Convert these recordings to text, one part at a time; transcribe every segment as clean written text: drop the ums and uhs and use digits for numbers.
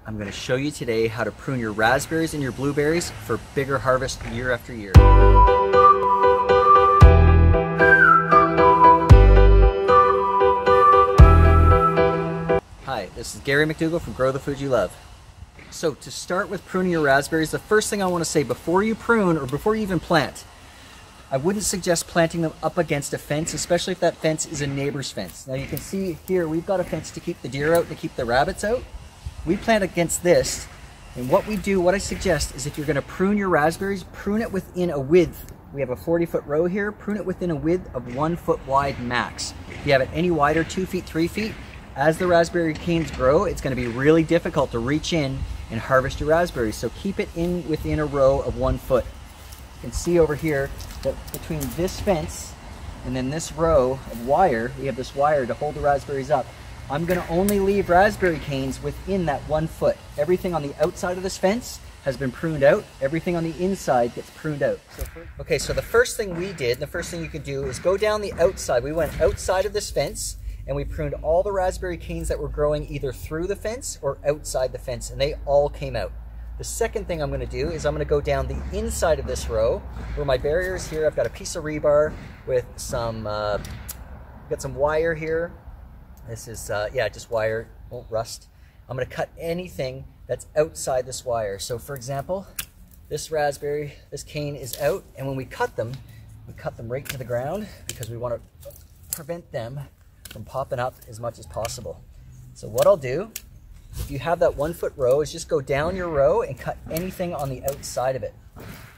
I'm going to show you today how to prune your raspberries and your blueberries for bigger harvest year after year. Hi, this is Gary McDougall from Grow the Food You Love. So to start with pruning your raspberries, the first thing I want to say before you prune or before you even plant, I wouldn't suggest planting them up against a fence, especially if that fence is a neighbor's fence. Now you can see here we've got a fence to keep the deer out, to keep the rabbits out. We plant against this, and what I suggest is if you're going to prune your raspberries, prune it within a width. We have a 40-foot row here, prune it within a width of 1 foot wide max. If you have it any wider, 2 feet, 3 feet, as the raspberry canes grow, it's going to be really difficult to reach in and harvest your raspberries. So keep it within a row of 1 foot. You can see over here that between this fence and then this row of wire, we have this wire to hold the raspberries up. I'm going to only leave raspberry canes within that 1 foot. Everything on the outside of this fence has been pruned out. Everything on the inside gets pruned out. Okay, so the first thing we did, the first thing you can do is go down the outside. We went outside of this fence and we pruned all the raspberry canes that were growing either through the fence or outside the fence, and they all came out. The second thing I'm going to do is I'm going to go down the inside of this row where my barrier is here. I've got a piece of rebar with some, got some wire here. This is, yeah, just wire, won't rust. I'm going to cut anything that's outside this wire. So for example, this raspberry, this cane is out, and when we cut them right to the ground because we want to prevent them from popping up as much as possible. So what I'll do, if you have that 1 foot row, is just go down your row and cut anything on the outside of it.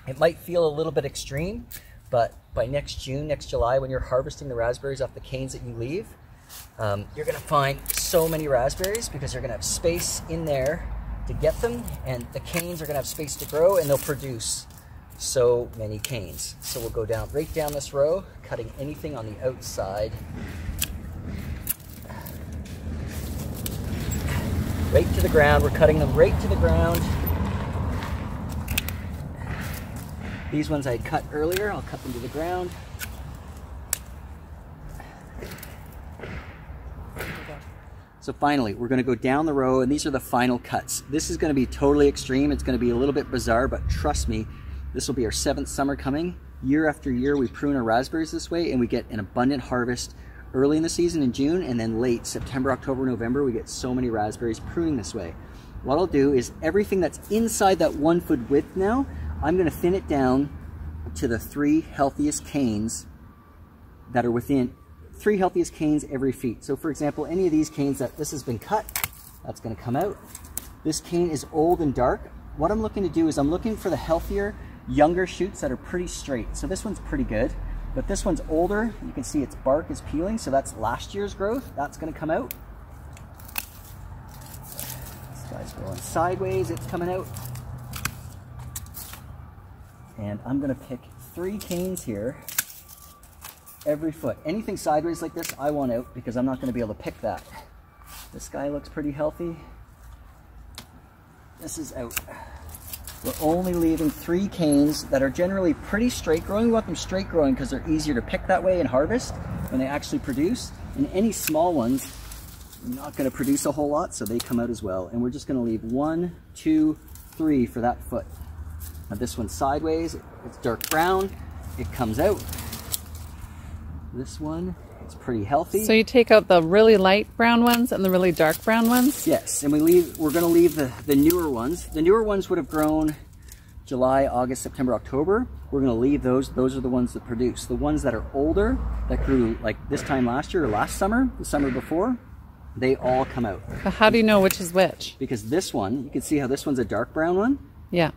It might feel a little bit extreme, but by next June, next July, when you're harvesting the raspberries off the canes that you leave, you're going to find so many raspberries because you're going to have space in there to get them, and the canes are going to have space to grow, and they'll produce so many canes. So we'll go down right down this row, cutting anything on the outside. Right to the ground. We're cutting them right to the ground. These ones I cut earlier, I'll cut them to the ground. So finally, we're going to go down the row, and these are the final cuts. This is going to be totally extreme. It's going to be a little bit bizarre, but trust me, this will be our 7th summer coming. Year after year, we prune our raspberries this way, and we get an abundant harvest early in the season in June, and then late September, October, November, we get so many raspberries pruning this way. What I'll do is everything that's inside that 1 foot width now, I'm going to thin it down to the 3 healthiest canes that are within 3 healthiest canes every feet. So for example, any of these canes that this has been cut, that's going to come out. This cane is old and dark. What I'm looking to do is I'm looking for the healthier, younger shoots that are pretty straight. So this one's pretty good. But this one's older. You can see its bark is peeling, so that's last year's growth. That's going to come out. This guy's growing sideways. It's coming out. And I'm going to pick 3 canes here every foot. Anything sideways like this, I want out because I'm not going to be able to pick that. This guy looks pretty healthy. This is out. We're only leaving 3 canes that are generally pretty straight growing. We want them straight growing because they're easier to pick that way and harvest when they actually produce. And any small ones are not going to produce a whole lot, so they come out as well. And we're just going to leave 1, 2, 3 for that foot. Now this one's sideways. It's dark brown. It comes out. This one, it's pretty healthy. So you take out the really light brown ones and the really dark brown ones? Yes, and we're going to leave the newer ones. The newer ones would have grown July, August, September, October. We're going to leave those. Those are the ones that produce. The ones that are older, that grew like this time last year or last summer, the summer before, they all come out. So how do you know which is which? Because this one, you can see how this one's a dark brown one? Yeah.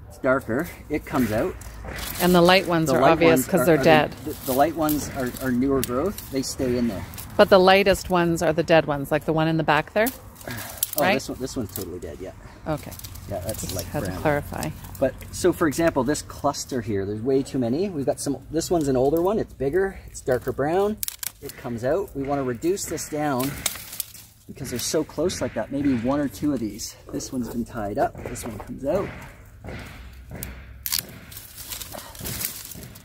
It's darker. It comes out. And the light ones are obvious because they're dead. The light ones are newer growth. They stay in there. But the lightest ones are the dead ones, like the one in the back there? Oh, right? this one's totally dead, yeah. Okay. Yeah, that's Just light had brown. to clarify. But, so for example, this cluster here, there's way too many. We've got some, this one's an older one. It's bigger. It's darker brown. It comes out. We want to reduce this down because they're so close like that. Maybe 1 or 2 of these. This one's been tied up. This one comes out.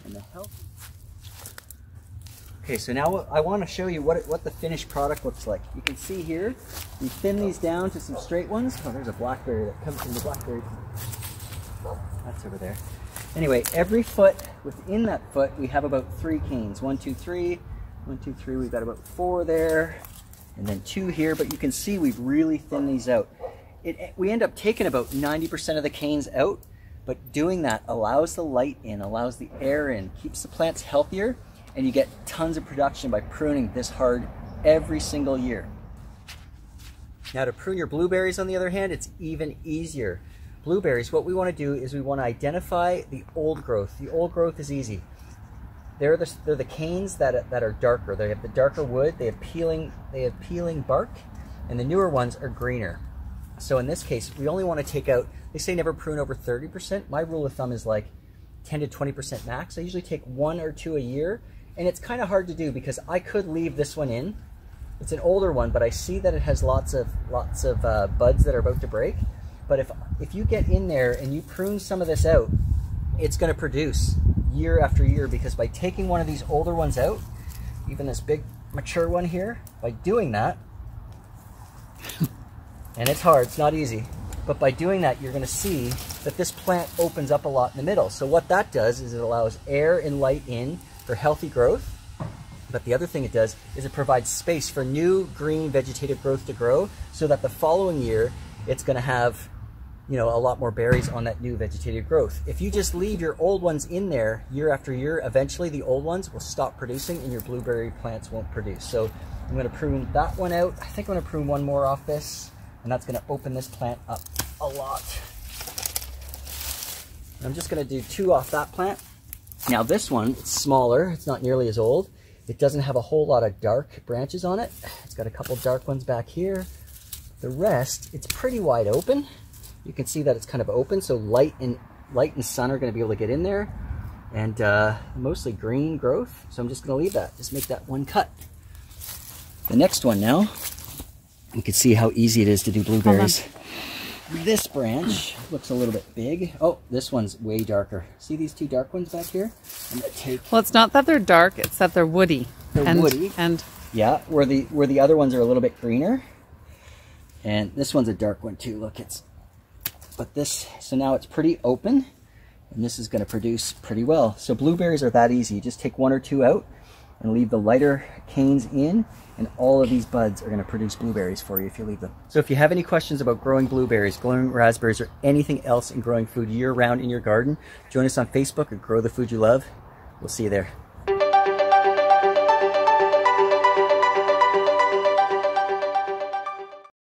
And the health. Okay, so now I want to show you what the finished product looks like. You can see here, we thin these down to some straight ones. Oh, there's a blackberry that comes from the blackberry. That's over there. Anyway, every foot, within that foot, we have about 3 canes. 1, 2, 3. 1, 2, 3. We've got about 4 there, and then 2 here. But you can see we've really thinned these out. We end up taking about 90% of the canes out, but doing that allows the light in, allows the air in, keeps the plants healthier, and you get tons of production by pruning this hard every single year. Now to prune your blueberries, on the other hand, it's even easier. Blueberries, what we want to do is we want to identify the old growth. The old growth is easy. They're the canes that are darker. They have the darker wood, they have peeling bark, and the newer ones are greener. So in this case, we only want to take out, they say never prune over 30%. My rule of thumb is like 10 to 20% max. I usually take 1 or 2 a year, and it's kind of hard to do because I could leave this one in. It's an older one, but I see that it has lots of buds that are about to break. But if you get in there and you prune some of this out, it's going to produce year after year, because by taking one of these older ones out, even this big mature one here, by doing that, and it's hard, it's not easy, but by doing that, you're going to see that this plant opens up a lot in the middle. So what that does is it allows air and light in for healthy growth. But the other thing it does is it provides space for new green vegetative growth to grow, so that the following year it's going to have, you know, a lot more berries on that new vegetative growth. If you just leave your old ones in there year after year, eventually the old ones will stop producing and your blueberry plants won't produce. So I'm going to prune that one out. I think I'm going to prune one more off this, and that's going to open this plant up a lot. I'm just going to do 2 off that plant. Now this one, it's smaller, it's not nearly as old. It doesn't have a whole lot of dark branches on it. It's got a couple dark ones back here. The rest, it's pretty wide open. You can see that it's kind of open, so light and sun are going to be able to get in there, and mostly green growth. So I'm just going to leave that, just make that one cut. The next one now, you can see how easy it is to do blueberries. This branch looks a little bit big. Oh, this one's way darker. See these 2 dark ones back here? I'm going to take. Well, it's not that they're dark; it's that they're woody. They're woody, and yeah, where the other ones are a little bit greener. And this one's a dark one too. Look, so now it's pretty open, and this is going to produce pretty well. So blueberries are that easy. You just take 1 or 2 out and leave the lighter canes in, and all of these buds are going to produce blueberries for you if you leave them. So if you have any questions about growing blueberries, growing raspberries, or anything else in growing food year-round in your garden, join us on Facebook at Grow the Food You Love. We'll see you there.